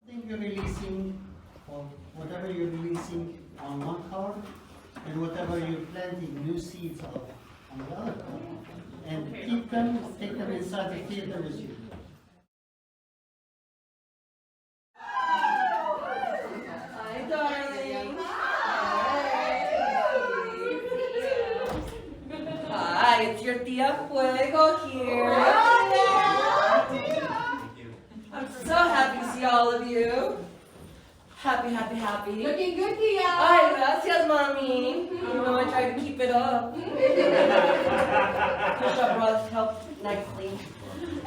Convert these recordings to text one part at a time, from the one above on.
think you're releasing, or whatever you're releasing on one card, and whatever you're planting new seeds of on the other card. And keep them, take them inside the theater with you. Hi, darling. Hi, it's your Tía Fuego here. I'm so happy to see all of you. Happy. Looking good, Tia. Ay, gracias, Mommy. You know, I try to keep it up. Push-up bras help nicely.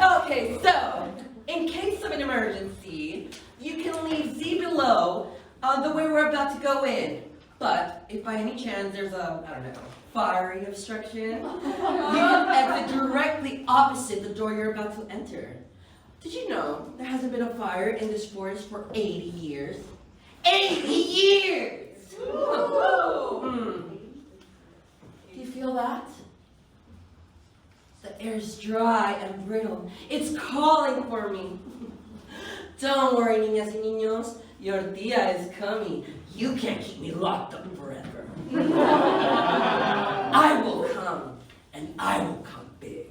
Okay, so, in case of an emergency, you can leave Z below the way we're about to go in. But if by any chance there's a, I don't know, fiery obstruction, you can exit directly opposite the door you're about to enter. Did you know there hasn't been a fire in this forest for 80 years? 80 years! Do you feel that? The air's dry and brittle. It's calling for me. Don't worry, niñas y niños. Your tía is coming. You can't keep me locked up forever. I will come, and I will come big.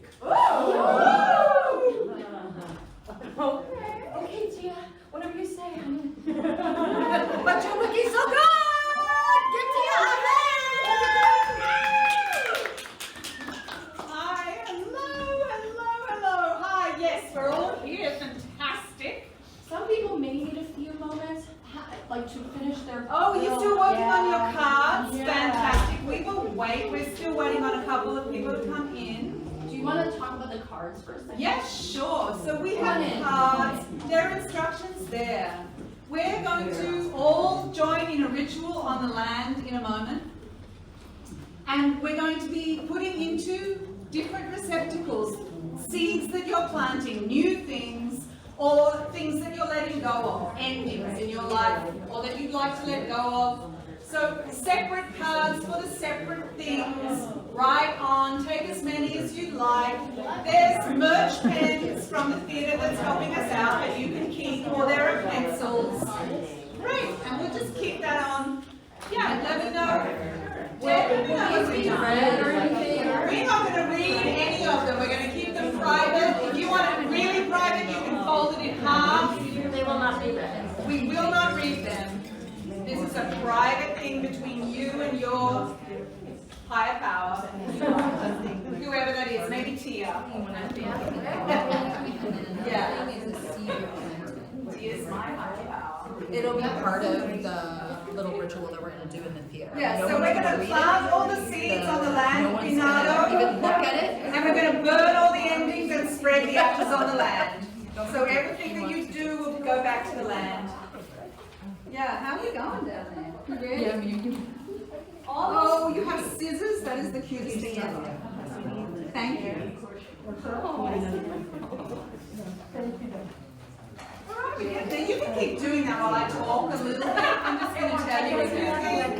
Okay, Tia. Whatever you say, honey. But you're looking so good! Get Tia out Hi, hello. Hi, yes, we're all here. Fantastic. Some people may need a few moments, like to finish their. Oh, you're still working on your Yeah. cards? Yeah. Fantastic. We will wait. We're still waiting on a couple of people to come in. Do you want to talk about the cards for a second? Yes, sure. So we Come on have in. cards. There are instructions there. We're going to all join in a ritual on the land in a moment. And we're going to be putting into different receptacles seeds that you're planting, new things, or things that you're letting go of, endings in your life, or that you'd like to let go of. So separate cards for the separate things. Write on, take as many as you'd like. There's merch pens from the theatre that's helping us out that you can keep, or there are pencils. Great, and we'll just keep that on. Yeah, let me know. Let me know as we go. We're not going to read any of them. We're going to keep them private. If you want it really private, you can fold it in half. They will not be read. We will not read them. This is a private thing between you and your higher power. Whoever that is, maybe Tia. Yeah. Tia's my higher power. It'll be part of the little ritual that we're going to do in the theater. Yeah, No so one's we're going gonna to read plant it. all the seeds on the land, No one's going to Venado, even look at it. and we're going to burn all the endings and spread the ashes on the land. So everything that you do will go back to the land. Yeah, how are you going down there? You ready? Yeah, I mean, you can. Oh, you have scissors? That is the cutest thing ever. Thank you. Alright, we get there. You can keep doing that while I talk a little bit. I'm just going to tell you a few things.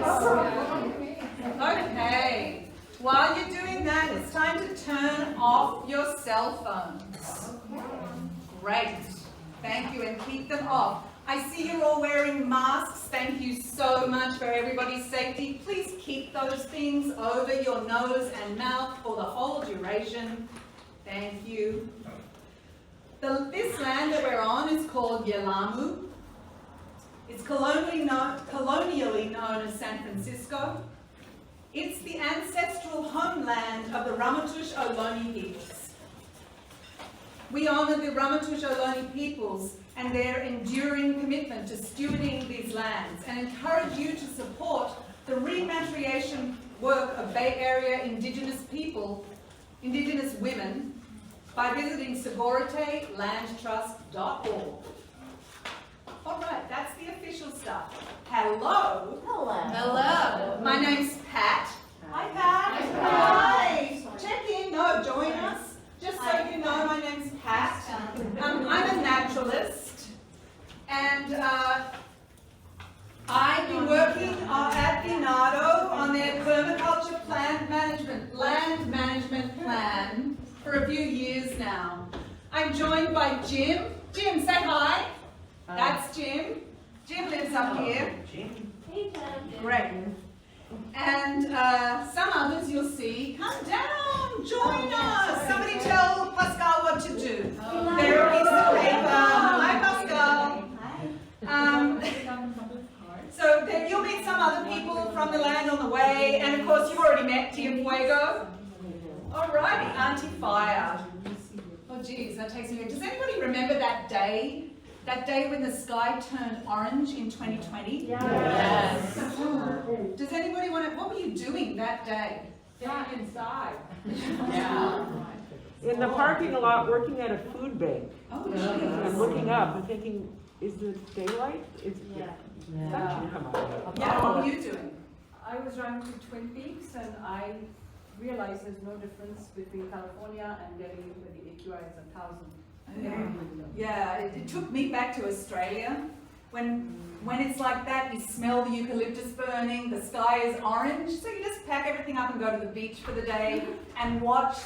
Okay. While you're doing that, it's time to turn off your cell phones. Great. Thank you, and keep them off. I see you're all wearing masks. Thank you so much for everybody's safety. Please keep those things over your nose and mouth for the whole duration. Thank you. This land that we're on is called Yelamu. It's colonially known as San Francisco. It's the ancestral homeland of the Ramaytush Ohlone peoples. We honor the Ramaytush Ohlone peoples and their enduring commitment to stewarding these lands, and encourage you to support the repatriation work of Bay Area Indigenous women by visiting SegurityLandTrust.org. All right, that's the official stuff. Hello. Hello. My name's Pat. Hi, Pat. Hi. Check in. No, join us. Just so you know, my name's Pat. I'm a naturalist, and I've been working at Venado on their permaculture land management plan for a few years now. I'm joined by Jim. Jim, say hi. That's Jim. Jim lives up here. Jim. Hey, Tim. Great. And some others you'll see. Come down, join us. Somebody tell Pascal what to do. There is the paper. Hi, Pascal. So then you'll meet some other people from the land on the way, and of course you've already met Tía Fuego. Alrighty, Auntie Fire. Oh geez, that takes me. Does anybody remember that day? That day when the sky turned orange in 2020? Yes. Does anybody want to, what were you doing that day? Staying inside. Yeah. In the parking lot, working at a food bank. Oh, And geez. I'm looking up and thinking, is it daylight? It's, that should come out. Yeah, what were you doing? I was driving to Twin Peaks and I realized there's no difference between California and getting into the AQI is 1,000. Yeah, it took me back to Australia. When it's like that, you smell the eucalyptus burning, the sky is orange, so you just pack everything up and go to the beach for the day and watch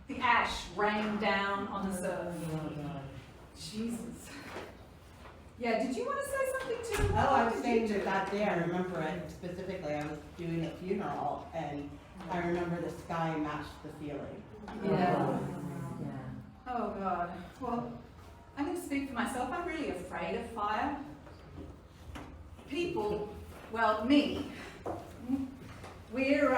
the ash rain down on the surf. Jesus. Yeah, did you want to say something too? Oh, I was What did saying you do? that day, I remember it specifically, I was doing a funeral, and I remember the sky matched the feeling. Yeah. Oh God. Well, I'm going to speak for myself. I'm really afraid of fire. People, well, me, we're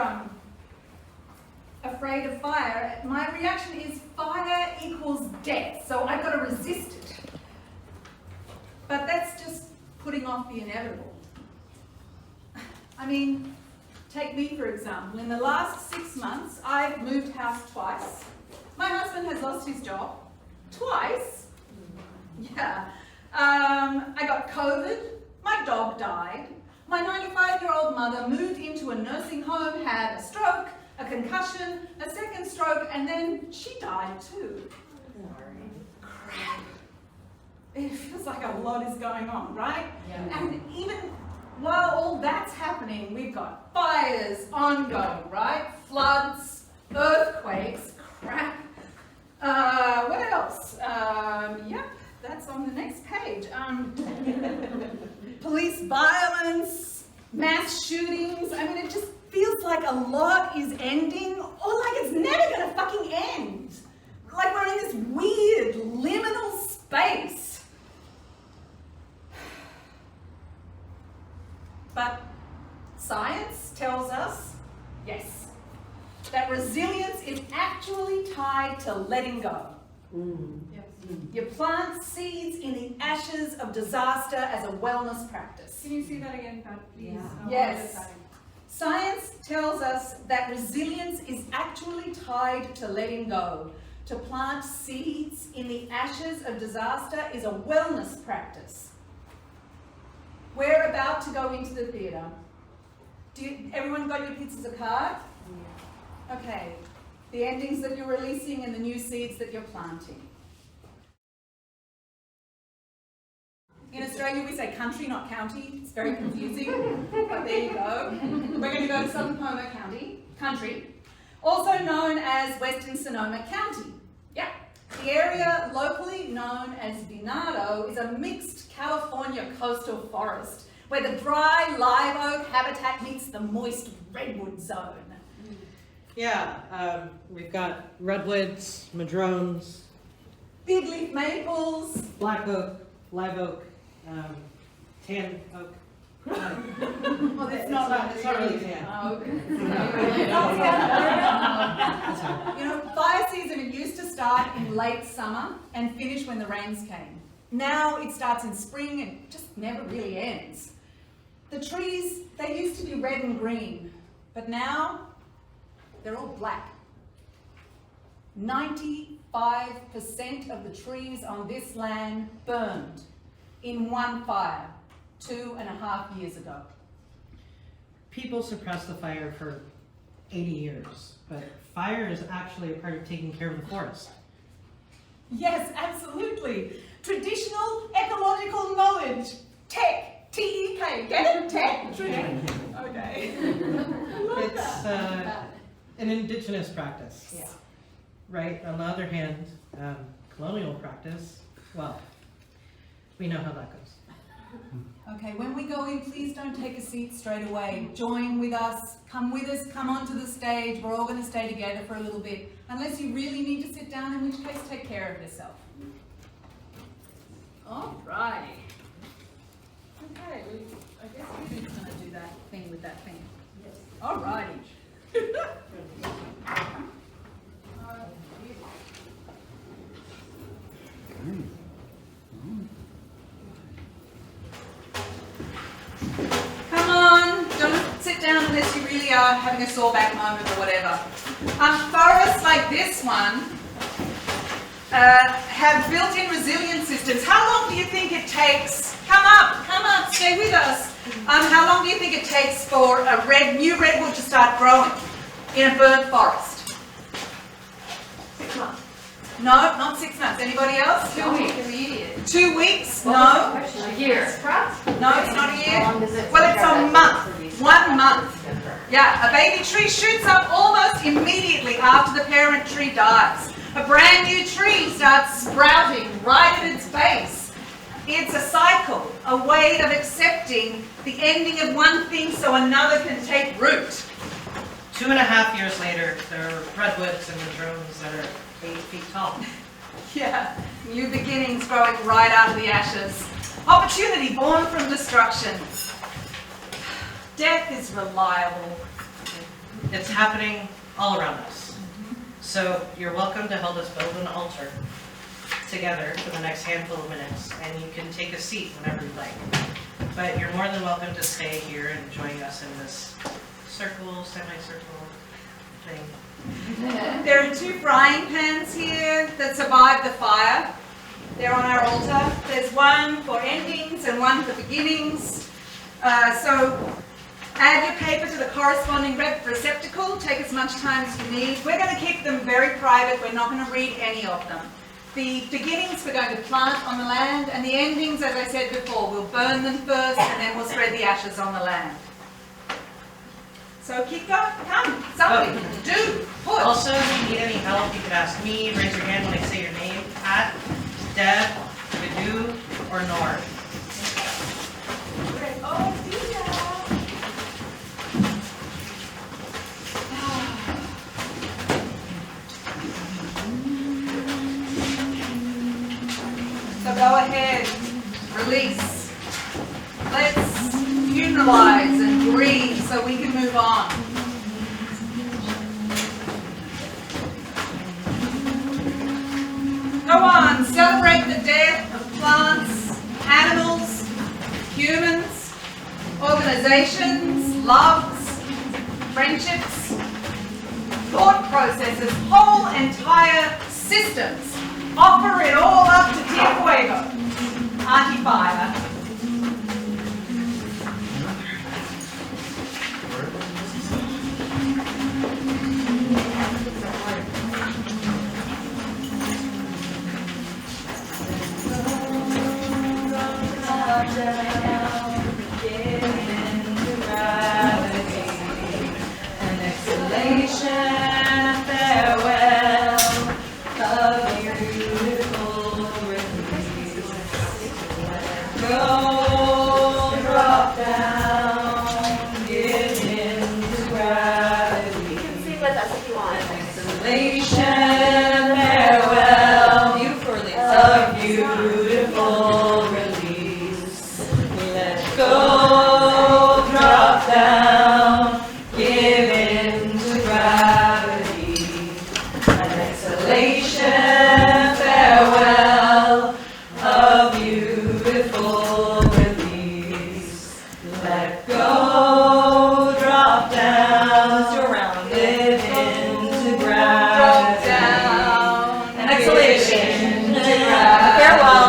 afraid of fire. My reaction is fire equals death, so I've got to resist it. But that's just putting off the inevitable. I mean, take me for example. In the last 6 months, I've moved house twice. My husband has lost his job twice. Yeah. I got COVID. My dog died. My 95-year-old mother moved into a nursing home, had a stroke, a concussion, a second stroke, and then she died too. Crap. It feels like a lot is going on, right? Yeah. And even while all that's happening, we've got fires ongoing, right? Floods, earthquakes, crap. What else? Yep, that's on the next page. Police violence, mass shootings. I mean, it just feels like a lot is ending, or like it's never gonna fucking end. Like we're in this weird liminal space. But science tells us, yes, that resilience is actually tied to letting go. Yes. You plant seeds in the ashes of disaster as a wellness practice. Can you see that again, Pat, please? Yes. Science tells us that resilience is actually tied to letting go. To plant seeds in the ashes of disaster is a wellness practice. We're about to go into the theatre. Everyone got your pizzas a card? Yeah. Okay. The endings that you're releasing and the new seeds that you're planting. In Australia, we say country, not county. It's very confusing, but there you go. We're going to go to Sonoma country, also known as Western Sonoma County. Yeah. The area locally known as Venado is a mixed California coastal forest where the dry live oak habitat meets the moist redwood zone. Yeah, we've got redwoods, madrones, Big leaf maples. black oak, live oak, tan oak. Well, it's not really tan. Oh, okay. You know, fire season, it used to start in late summer and finish when the rains came. Now it starts in spring and just never really ends. The trees, they used to be red and green, but now they're all black. 95% of the trees on this land burned in one fire 2.5 years ago. People suppress the fire for 80 years, but fire is actually a part of taking care of the forest. Yes, absolutely. Traditional ecological knowledge. Tech. T-E-K. Get it? Tech. Okay. It's an indigenous practice, Yeah. right? On the other hand, colonial practice, well, We know how that goes. Okay, when we go in, please don't take a seat straight away. Join with us, come onto the stage. We're all going to stay together for a little bit. Unless you really need to sit down, in which case take care of yourself. Alrighty. Okay, I guess we're just going to do that thing with that thing. Yes. Alrighty. Come on, don't sit down unless you really are having a sore back moment or whatever. Forests like this one have built-in resilience systems. How long do you think it takes? Come up, stay with us. How long do you think it takes for a new redwood to start growing in a burnt forest? 6 months. No, not 6 months. Anybody else? 2 weeks. 2 weeks? No. A year. No, it's not a year. How long does it Well, it's take a month. 1 month. Yeah, a baby tree shoots up almost immediately after the parent tree dies. A brand new tree starts sprouting right at its base. It's a cycle, a way of accepting the ending of one thing so another can take root. 2.5 years later, there are redwoods and madrones that are 8 feet tall. Yeah, new beginnings growing right out of the ashes. Opportunity born from destruction. Death is reliable. It's happening all around us. So you're welcome to help us build an altar together for the next handful of minutes, and you can take a seat whenever you like. But you're more than welcome to stay here and join us in this circle, semicircle thing. There are 2 frying pans here that survived the fire. They're on our altar. There's one for endings and one for beginnings. So add your paper to the corresponding receptacle. Take as much time as you need. We're going to keep them very private. We're not going to read any of them. The beginnings we're going to plant on the land, and the endings, as I said before, we'll burn them first and then we'll spread the ashes on the land. So keep going. Come. Somebody. Do. Put. Also, if you need any help, you could ask me. Raise your hand when I say your name. Pat, Deb, Vidhu, or Nor. Oh, dear. So go ahead, release. Let's funeralize and grieve so we can move on. Go on, celebrate the death of plants, animals, humans, organizations, loves, friendships, thought processes, whole entire systems. Offer it all up to Tía Fuego, Auntie Fire. An exhalation, a farewell of beautiful release. Go, drop down, give in to gravity. You can sing with us if you want. Exhalation, farewell, of beautiful release. Let go, drop down, give in to gravity. An exhalation, farewell, of beautiful release. Let go, drop down, give in to gravity. An exhalation, farewell,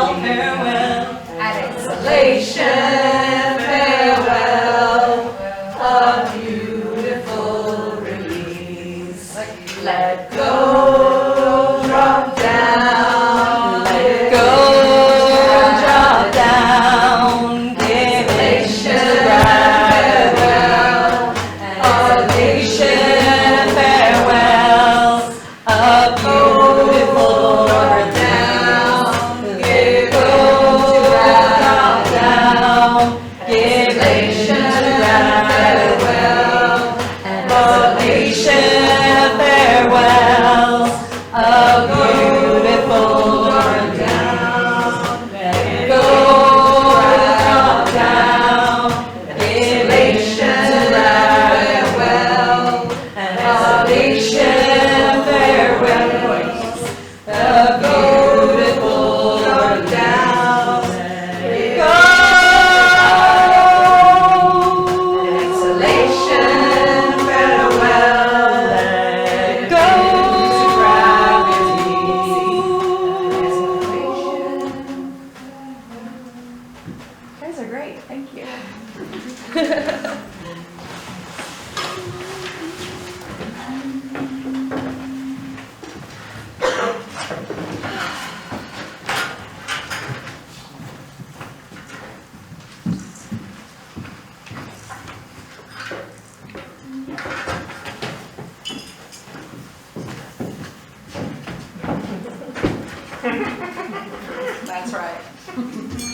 That's right.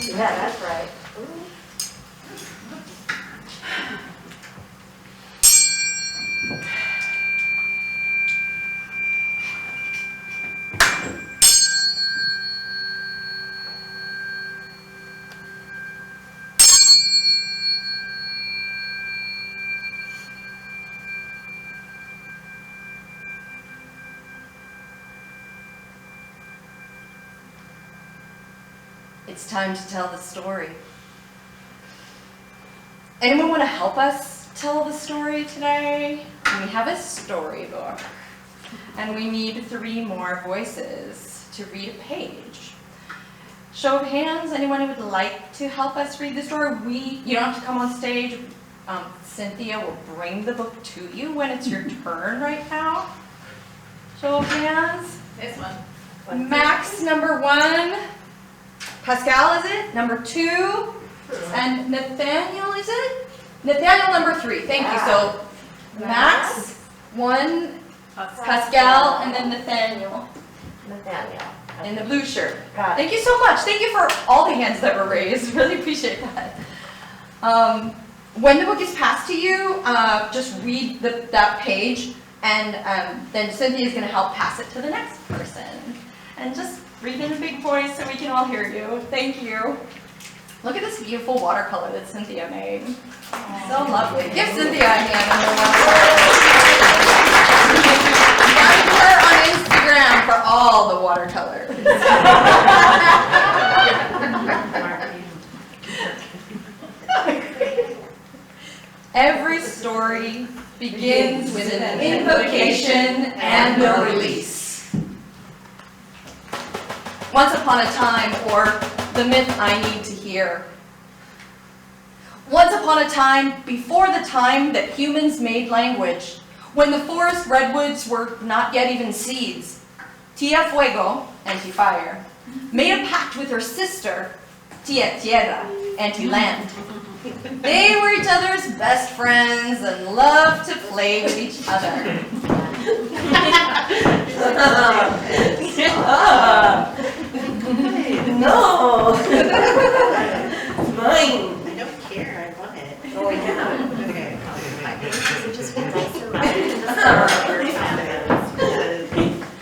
Yeah, that's right. It's time to tell the story. Anyone want to help us tell the story today? We have a storybook, and we need 3 more voices to read a page. Show of hands, anyone who would like to help us read the story? You don't have to come on stage. Cynthia will bring the book to you when it's your turn right now. Show of hands. This one. Max, number 1. Pascal, is it? Number 2. And Nathaniel, is it? Nathaniel, number 3. Thank you. So Max, 1, Pascal, and then Nathaniel in the blue shirt. Thank you so much. Thank you for all the hands that were raised. Really appreciate that. When the book is passed to you, just read that page, and then Cynthia is going to help pass it to the next person. And just read in a big voice so we can all hear you. Thank you. Look at this beautiful watercolor that Cynthia made. So lovely. Give Cynthia a hand. Find her on Instagram for all the watercolors. Every story begins with an invocation and a release. Once upon a time, or the myth I need to hear. Once upon a time, before the time that humans made language, when the forest redwoods were not yet even seeds, Tía Fuego, Auntie Fire, made a pact with her sister, Tía Tierra, Auntie Land. They were each other's best friends and loved to play with each other. No! Mine! I don't care, I want it. Oh, yeah. Okay.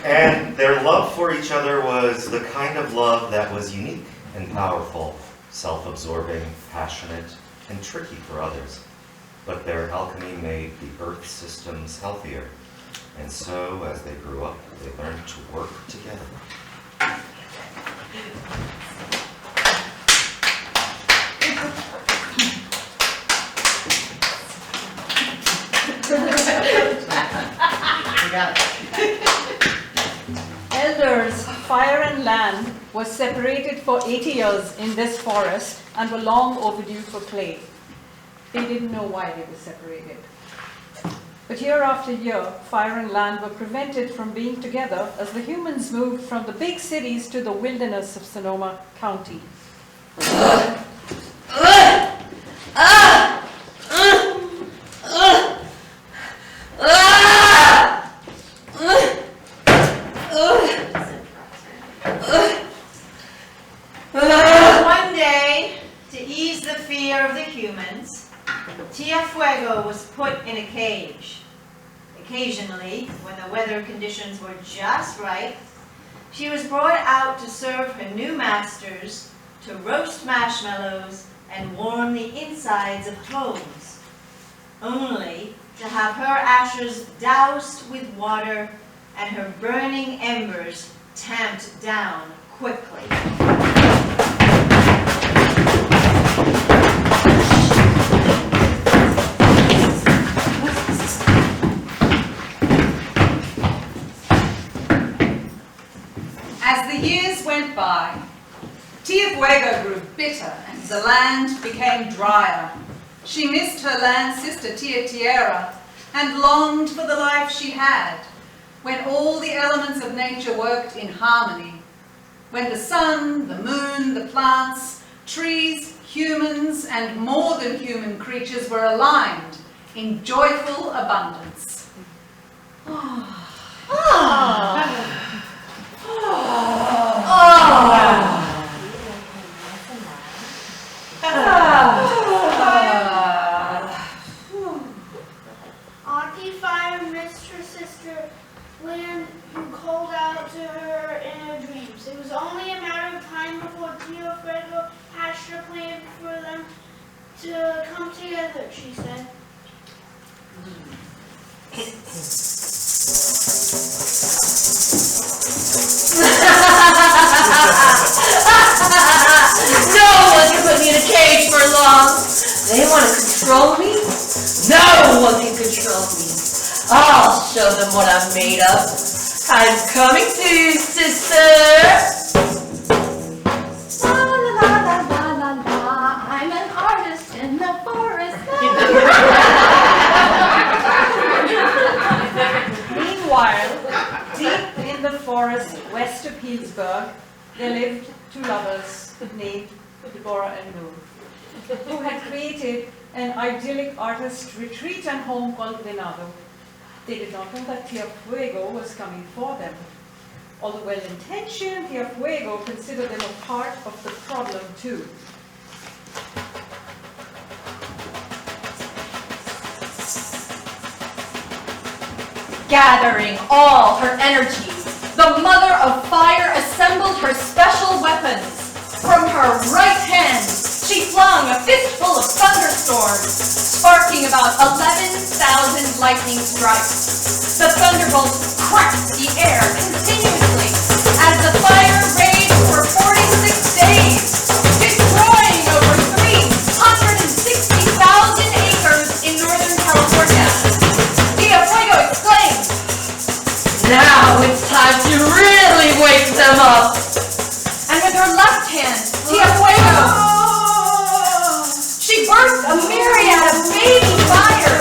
And their love for each other was the kind of love that was unique and powerful, self-absorbing, passionate, and tricky for others. But their alchemy made the Earth systems healthier. And so, as they grew up, they learned to work together. Elders, fire and land were separated for 80 years in this forest and were long overdue for play. They didn't know why they were separated. But year after year, fire and land were prevented from being together as the humans moved from the big cities to the wilderness of Sonoma County. One day, to ease the fear of the humans, Tía Fuego was put in a cage. Occasionally, when the weather conditions were just right, she was brought out to serve her new masters, to roast marshmallows and warm the insides of homes, only to have her ashes doused with water and her burning embers tamped down quickly. As the years went by, Tía Fuego grew bitter and the land became drier. She missed her land sister Tía and longed for the life she had, when all the elements of nature worked in harmony, when the sun, the moon, the plants, trees, humans, and more than human creatures were aligned in joyful abundance. Auntie Fire missed her sister when who called out to her in her dreams. It was only a matter of time before Tía Fuego hatched her plan for them to come together, she said. No one can put me in a cage for long. They want to control me? No one can control me. I'll show them what I'm made of. I'm coming soon, sister. La la la la la la la. I'm an artist in the forest. Meanwhile, deep in the forest west of Healdsburg, there lived two lovers named Deborah and Lou, who had created an idyllic artist retreat and home called Venado. They did not know that Tía Fuego was coming for them. Although well-intentioned, Tía Fuego considered them a part of the problem too. Gathering all her energy, the Mother of Fire assembled her special weapons. From her right hand, she flung a fistful of thunderstorms, sparking about 11,000 lightning strikes. The thunderbolts cracked the air continuously as the fire raged for 46 days, destroying over 360,000 acres in Northern California. Tía Fuego exclaimed, "Now it's time to really wake them up!" And with her left hand, Tía Fuego, she burst a myriad of baby fire.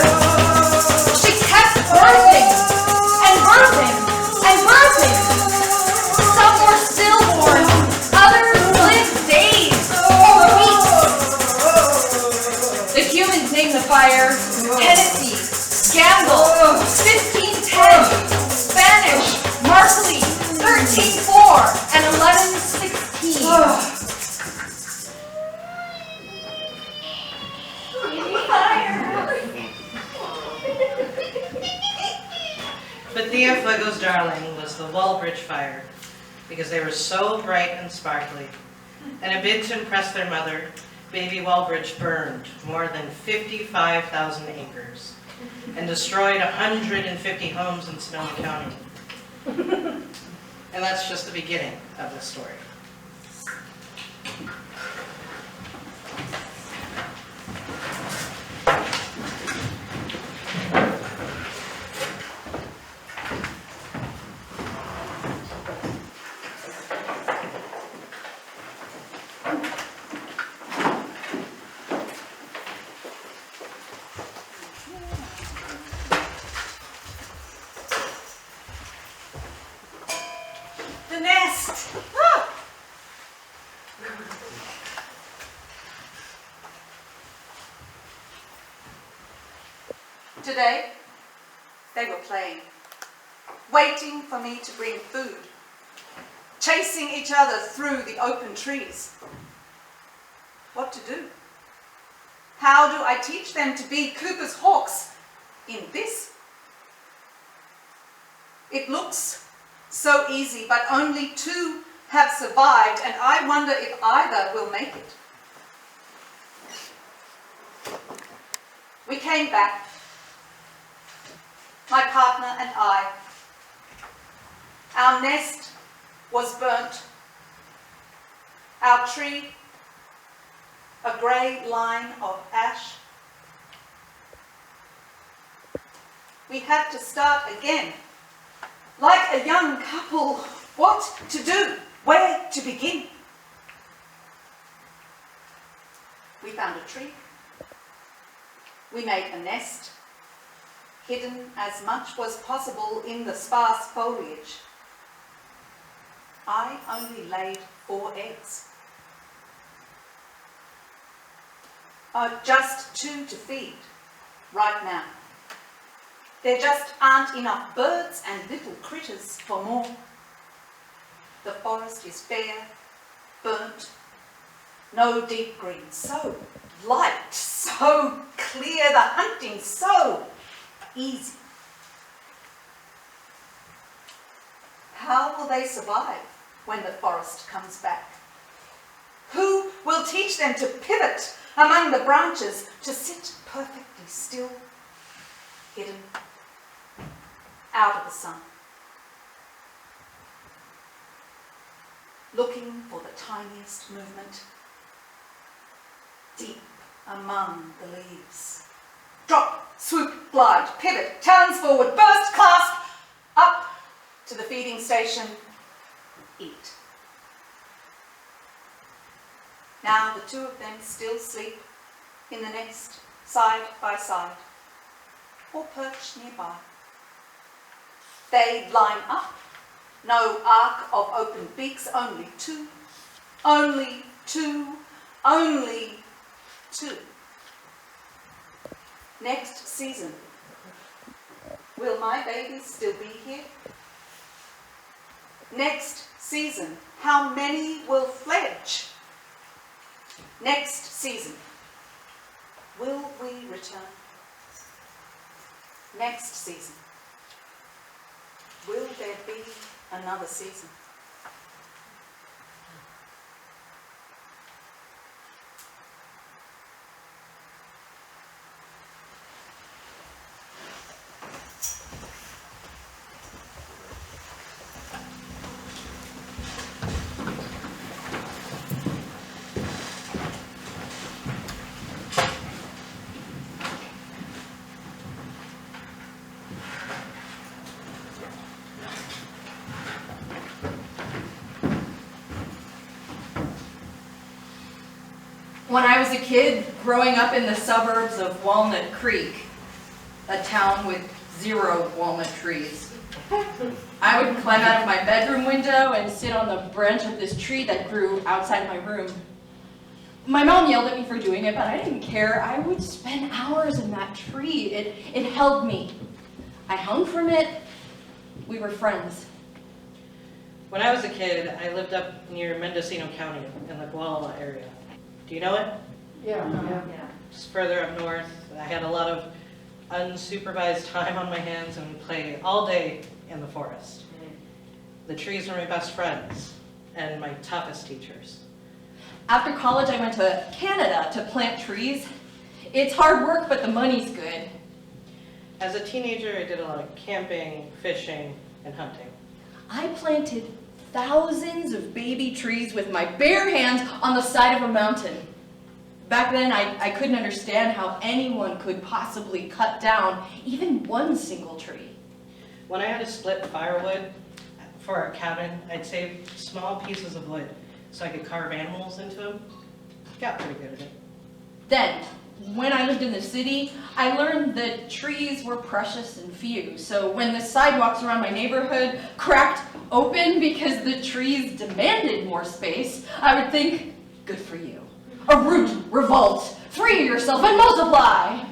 She kept birthing and birthing and birthing. Some were stillborn, others lived days or weeks. The humans named the fire Tennessee, Gamble, 1510, Spanish, Markley, 13-4, and 11-16. But Tía Fuego's darling was the Walbridge Fire, because they were so bright and sparkly. And a bid to impress their mother, baby Walbridge burned more than 55,000 acres and destroyed 150 homes in Sonoma County. And that's just the beginning of the story. The nest! Today, they were playing, waiting for me to bring food, chasing each other through the open trees. What to do? How do I teach them to be Cooper's hawks in this? It looks so easy, but only 2 have survived, and I wonder if either will make it. We came back, my partner and I. Our nest was burnt. Our tree, a grey line of ash. We had to start again. Like a young couple, what to do, where to begin. We found a tree, We made a nest, hidden as much was possible in the sparse foliage. I only laid 4 eggs. Just 2 to feed right now. There just aren't enough birds and little critters for more. The forest is bare, burnt, no deep green, so light, so clear, the hunting so easy. How will they survive when the forest comes back? Who will teach them to pivot among the branches, to sit perfectly still, hidden, out of the sun, looking for the tiniest movement, deep among the leaves. Drop, swoop, glide, pivot, talons forward, burst, clasp, up to the feeding station, eat. Now the 2 of them still sleep in the nest, side by side, or perch nearby. They line up, no arc of open beaks, only 2, only 2, only 2. Next season, will my babies still be here? Next season, how many will fledge? Next season, will we return? Next season, will there be another season? When I was a kid, growing up in the suburbs of Walnut Creek, a town with 0 walnut trees, I would climb out of my bedroom window and sit on the branch of this tree that grew outside my room. My mom yelled at me for doing it, but I didn't care. I would spend hours in that tree. It held me. I hung from it. We were friends. When I was a kid, I lived up near Mendocino County in the Guala area. Do you know it? Yeah. Just further up north. I had a lot of unsupervised time on my hands and would play all day in the forest. The trees were my best friends and my toughest teachers. After college, I went to Canada to plant trees. It's hard work, but the money's good. As a teenager, I did a lot of camping, fishing, and hunting. I planted thousands of baby trees with my bare hands on the side of a mountain. Back then, I couldn't understand how anyone could possibly cut down even one single tree. When I had to split firewood for our cabin, I'd save small pieces of wood so I could carve animals into them. Got pretty good at it. Then, when I lived in the city, I learned that trees were precious and few. So when the sidewalks around my neighborhood cracked open because the trees demanded more space, I would think, good for you. A root, revolt, free yourself and multiply.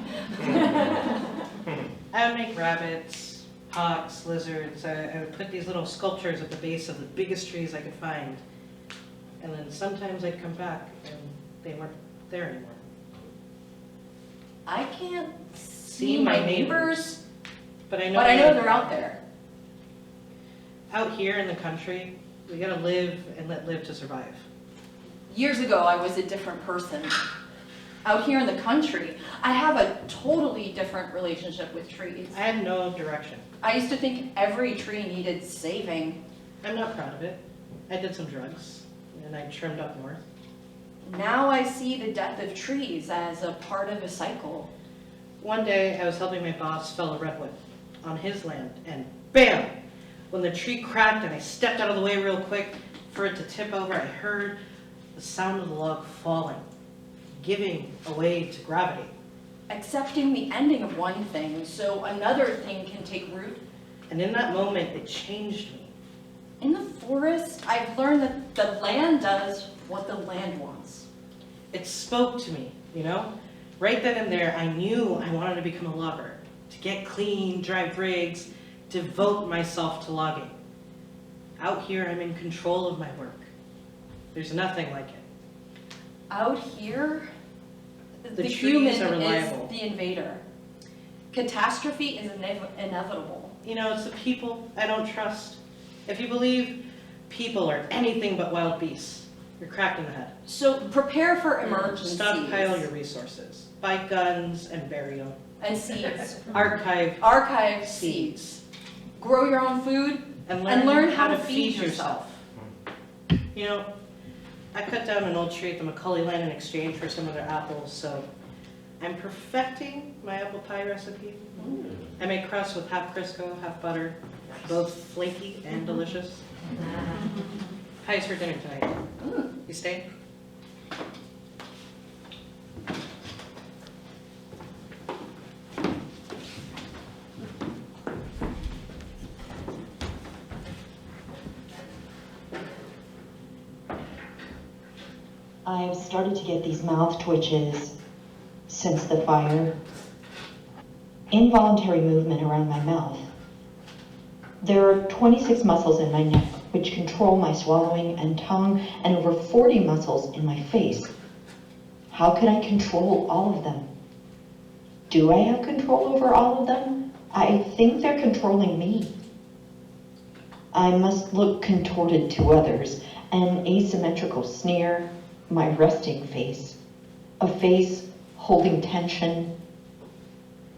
I would make rabbits, hawks, lizards. I would put these little sculptures at the base of the biggest trees I could find. And then sometimes I'd come back and they weren't there anymore. I can't see my neighbors, but I know they're out there. Out here in the country, we gotta live and let live to survive. Years ago, I was a different person. Out here in the country, I have a totally different relationship with trees. I had no direction. I used to think every tree needed saving. I'm not proud of it. I did some drugs, and I trimmed up north. Now I see the death of trees as a part of a cycle. One day, I was helping my boss fell a redwood on his land, and bam! When the tree cracked and I stepped out of the way real quick for it to tip over, I heard the sound of the log falling, giving away to gravity. accepting the ending of one thing so another thing can take root. And in that moment, it changed me. In the forest, I've learned that the land does what the land wants. It spoke to me, you know? Right then and there, I knew I wanted to become a logger, to get clean, drive rigs, devote myself to logging. Out here, I'm in control of my work. There's nothing like it. Out here, the trees human are is reliable. the invader. Catastrophe is inevitable. You know, it's the people I don't trust. If you believe people are anything but wild beasts, you're cracked in the head. So prepare for emergencies. Stockpile your resources. Buy guns and bury them. And seeds. Archive seeds. Grow your own food and learn how to feed yourself. You know, I cut down an old tree at the McCully land in exchange for some of their apples, so I'm perfecting my apple pie recipe. I make crust with half Crisco, half butter, both flaky and delicious. Pie's for dinner tonight. You stay? I've started to get these mouth twitches since the fire. Involuntary movement around my mouth. There are 26 muscles in my neck which control my swallowing and tongue, and over 40 muscles in my face. How can I control all of them? Do I have control over all of them? I think they're controlling me. I must look contorted to others, an asymmetrical sneer, my resting face, a face holding tension.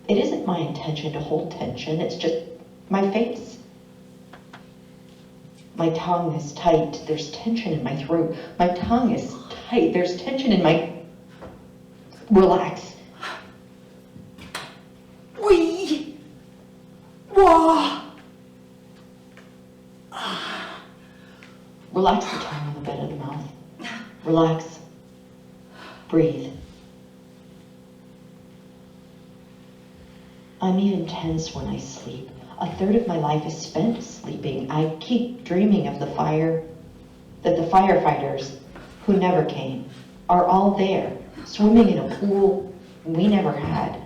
It isn't my intention to hold tension, it's just my face. My tongue is tight, there's tension in my throat. My tongue is tight, there's tension in my... Relax. Relax the tongue on the bed of the mouth. Relax. Breathe. I'm even tense when I sleep. A third of my life is spent sleeping. I keep dreaming of the fire, that the firefighters, who never came, are all there, swimming in a pool we never had,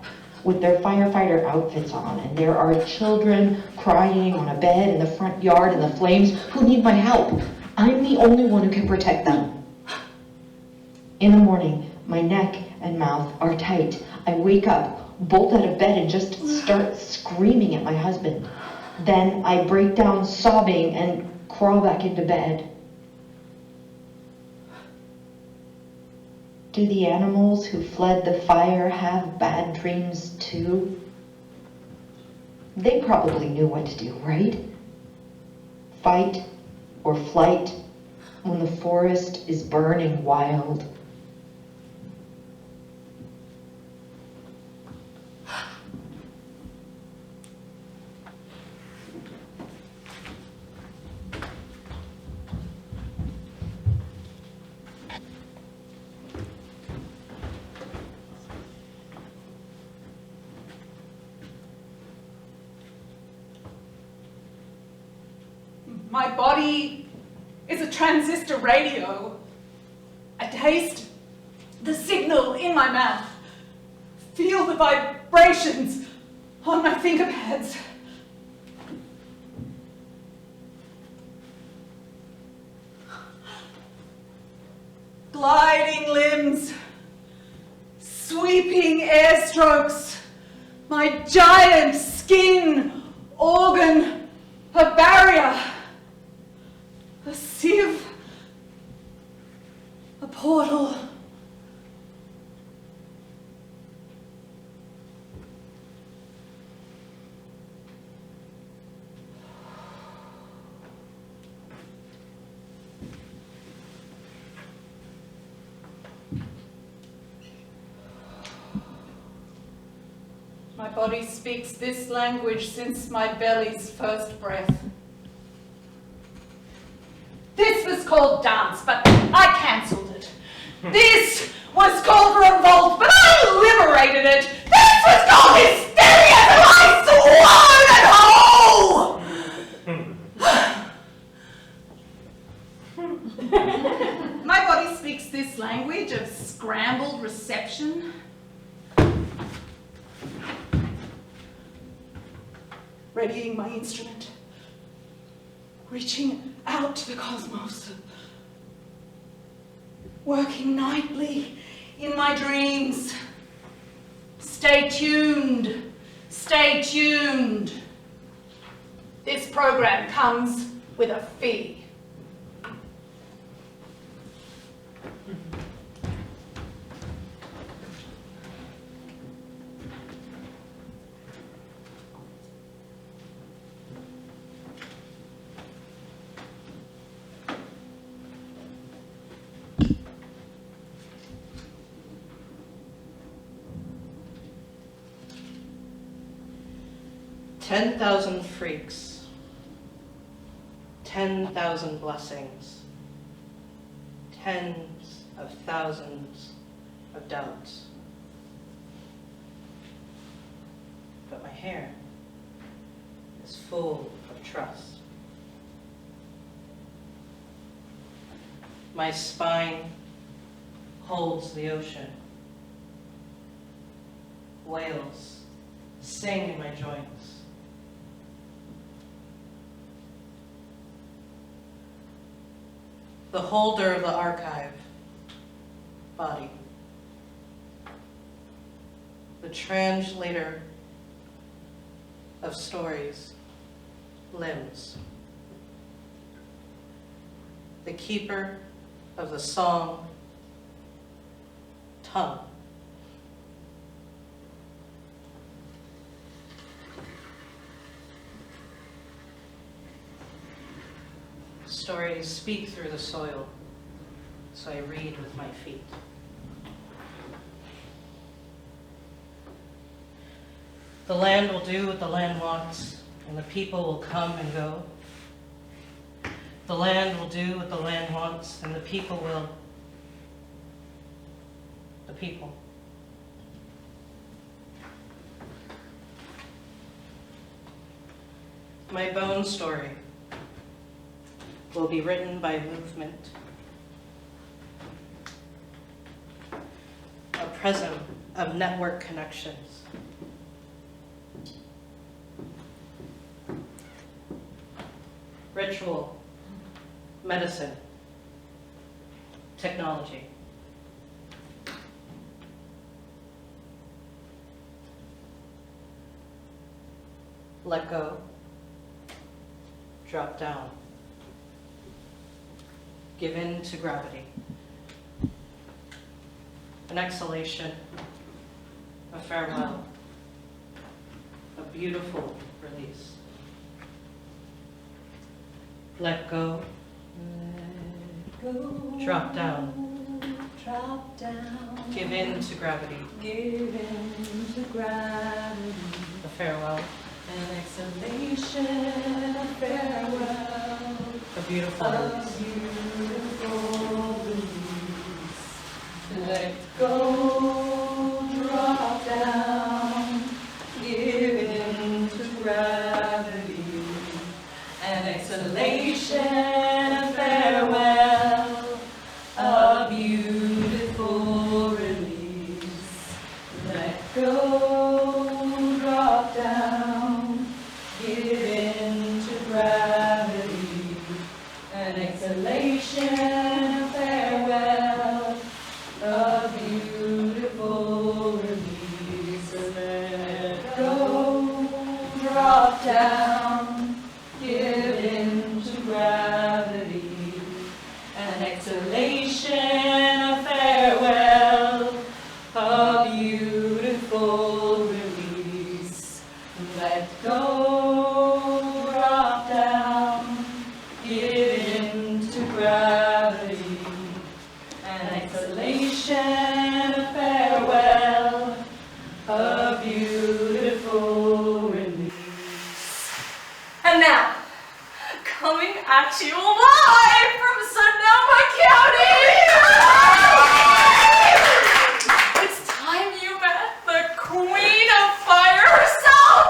with their firefighter outfits on, and there are children crying on a bed in the front yard in the flames who need my help. I'm the only one who can protect them. In the morning, my neck and mouth are tight. I wake up, bolt out of bed, and just start screaming at my husband. Then I break down sobbing and crawl back into bed. Do the animals who fled the fire have bad dreams too? They probably knew what to do, right? Fight or flight when the forest is burning wild. My body is a transistor radio. I taste the signal in my mouth, feel the vibrations on my finger pads. Gliding limbs, sweeping air strokes, my giant skin organ, a barrier, a sieve, a portal. My body speaks this language since my belly's first breath. This was called dance, but I cancelled it. This was called revolt, but I liberated it. language of scrambled reception. Readying my instrument, reaching out to the cosmos, working nightly in my dreams. Stay tuned, stay tuned. This program comes with a fee. $10,000 freaks, 10,000 blessings, tens of thousands of doubts. But my hair is full of trust. My spine holds the ocean. Whales sing in my joints. The holder of the archive, body. The translator of stories, limbs. The keeper of the song, tongue. Stories speak through the soil, so I read with my feet. The land will do what the land wants, and the people will come and go. The land will do what the land wants, and the people will. The people. My bone story will be written by movement, a prism of network connections. Ritual, medicine, technology. Let go, drop down. Give in to gravity. An exhalation, a farewell, a beautiful release. Let go, drop down, give in to gravity, a farewell, an exhalation, a farewell, a beautiful release. Let go, drop down, give in to gravity. An exhalation, a farewell, a beautiful release. Let go, drop down, give in to gravity. An exhalation, a farewell, a beautiful release. Let go, drop down, give in to gravity. An exhalation, a farewell, a beautiful release. Let go, drop down, give in to gravity. An exhalation, a farewell, a beautiful release. And now, coming at you live from Sonoma County! It's time you met the Queen of Fire herself!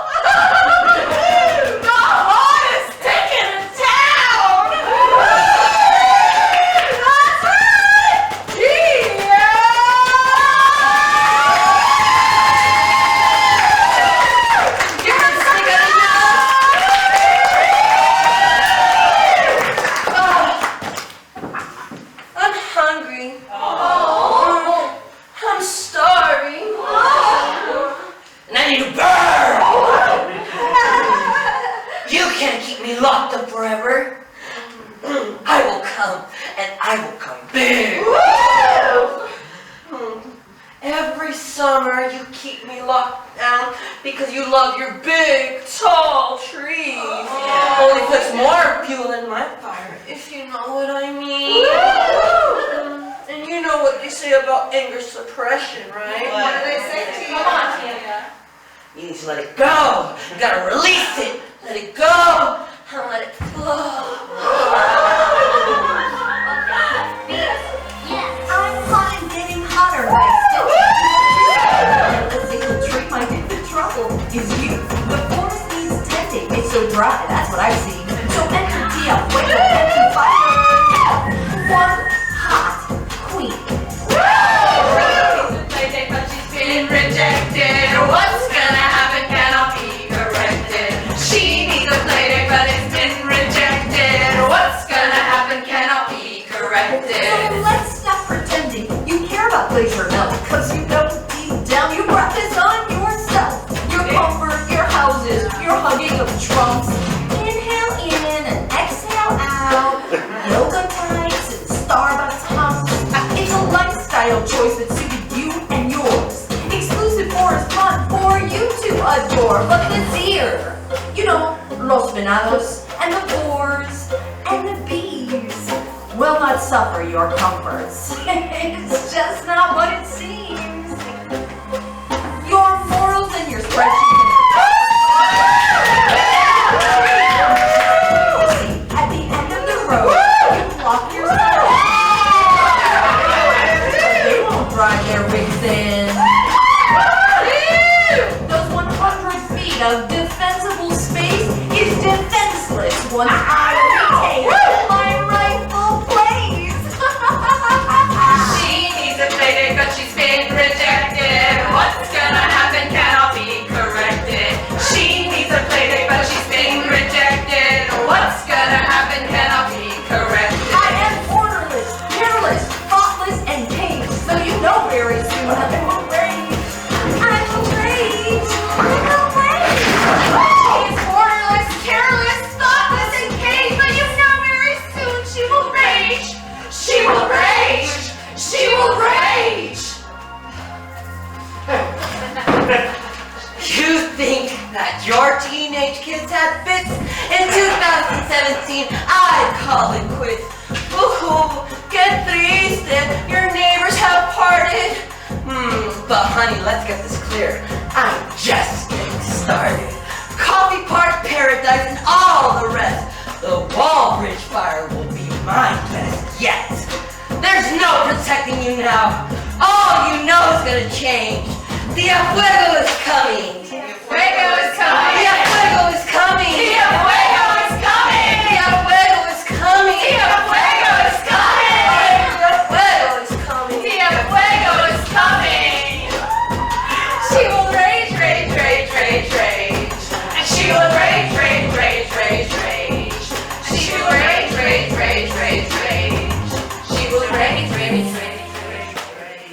The hottest ticket in town! That's right! She's summer you keep me locked down because you love your big, tall trees. Only puts more fuel in my fire, if you know what I mean. And you know what they say about anger suppression, right? What do they say to you? Come on, Tia. You need to let it go. You gotta release it. Let it go and let it flow. I'm hot and getting hotter. My the single tree might get the trouble is you. The forest needs tending. It's so dry, that's what I've seen. So enter Tía Fuego, Auntie Fire. One hot queen. But she's been rejected. What's gonna happen cannot be corrected. She needs a playdate, but it's been rejected. What's gonna happen cannot be corrected. So let's stop pretending you care about pleasure enough, cause you know deep down you brought this on yourself. Your comfort, your houses, your hugging of trunks. Inhale in and exhale out. Yoga tights and Starbucks humps. It's a lifestyle choice that suited you and yours. Exclusive forest fun for you to adore. But the deer, you know, los venados and the boars and the bees will not suffer your comforts. It's just not what it seems. Your morals and your spreadsheet. At the end of the road, you lock yourself. They won't drive their rigs in. Those 100 feet of defensible space is defenseless once I retain my rightful place. She needs a playdate, but she's been rejected. What's gonna happen cannot be corrected. She needs a playdate, but she's been rejected. What's gonna happen cannot be corrected. I am orderless, careless, thoughtless, and tame. So you know very soon I will rage. I will rage. I will rage. She's orderless, careless, thoughtless, and tame, but you know very soon she will rage. She will rage. She will rage. You think that your teenage kids had fits? In 2017, I'd call it quits. Ooh, get triste, your neighbors have parted. But honey, let's get this clear. I'm just getting started. Coffee Park Paradise and all the rest. The Walbridge Fire will be my best yet. There's no protecting you now. All you know is gonna change. Tía Fuego is coming. Tía Fuego is coming. Tía Fuego is coming. Tía Fuego is coming. Tía Fuego is coming. Tía Fuego is coming. Tía Fuego is coming. Tía Fuego is coming. She will rage, rage, rage, rage, rage. And she will rage, rage, rage, rage, rage. She will rage, rage, rage, rage, rage. She will rage, rage, rage, rage, rage.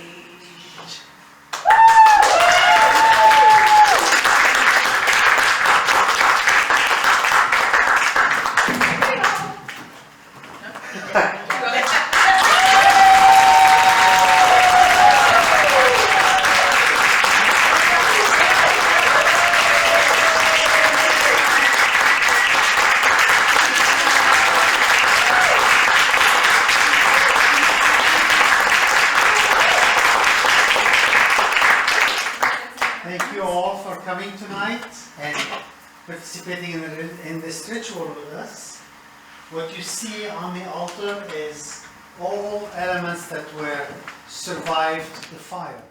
Thank you all for coming tonight and participating in this ritual with us. What you see on the altar is all elements that were survived the fire.